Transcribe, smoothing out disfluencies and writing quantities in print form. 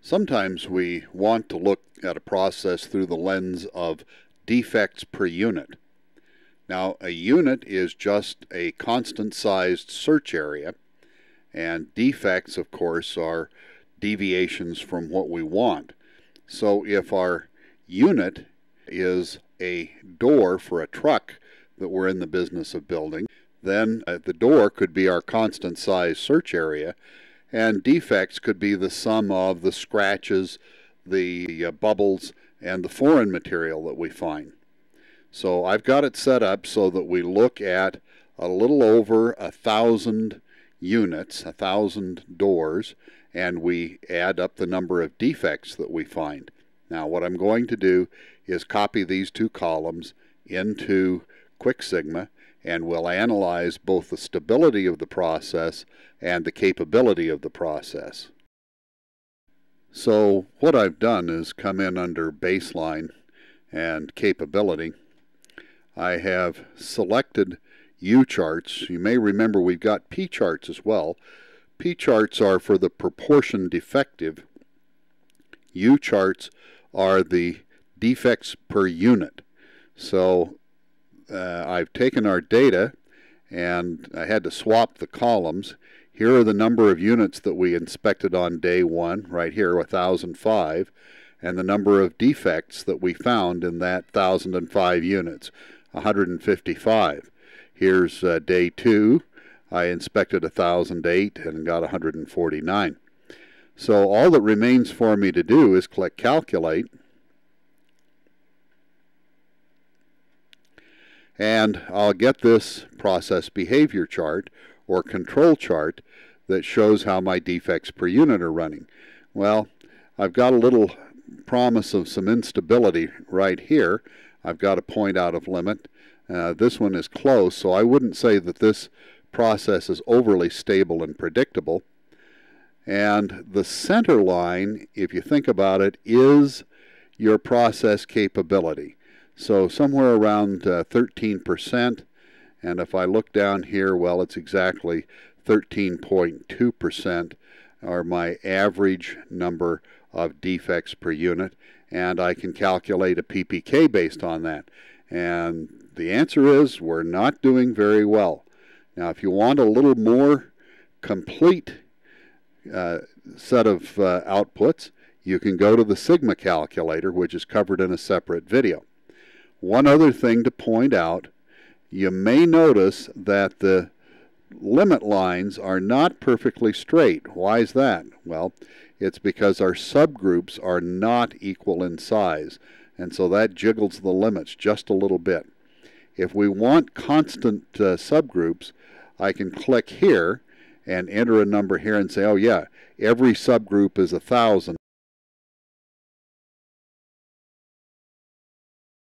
Sometimes we want to look at a process through the lens of defects per unit. Now, a unit is just a constant-sized search area, and defects, of course, are deviations from what we want. So if our unit is a door for a truck that we're in the business of building, then the door could be our constant-sized search area, and defects could be the sum of the scratches, the bubbles, and the foreign material that we find. So I've got it set up so that we look at a little over 1,000 units, 1,000 doors, and we add up the number of defects that we find. Now what I'm going to do is copy these two columns into QuikSigma, and we'll analyze both the stability of the process and the capability of the process. So what I've done is come in under baseline and capability. I have selected U charts. You may remember we've got P charts as well. P charts are for the proportion defective. U charts are the defects per unit. So I've taken our data and I had to swap the columns. Here are the number of units that we inspected on day one, right here, 1,005, and the number of defects that we found in that 1,005 units, 155. Here's day two. I inspected 1,008 and got 149. So all that remains for me to do is click Calculate, and I'll get this process behavior chart or control chart that shows how my defects per unit are running. Well, I've got a little promise of some instability right here. I've got a point out of limit. This one is close, so I wouldn't say that this process is overly stable and predictable. And the center line, if you think about it, is your process capability. So somewhere around 13%, and if I look down here, well, it's exactly 13.2% are my average number of defects per unit, and I can calculate a PPK based on that. And the answer is we're not doing very well. Now, if you want a little more complete set of outputs, you can go to the Sigma calculator, which is covered in a separate video. One other thing to point out, you may notice that the limit lines are not perfectly straight. Why is that? Well, it's because our subgroups are not equal in size, and so that jiggles the limits just a little bit. If we want constant subgroups, I can click here and enter a number here and say, oh yeah, every subgroup is 1,000.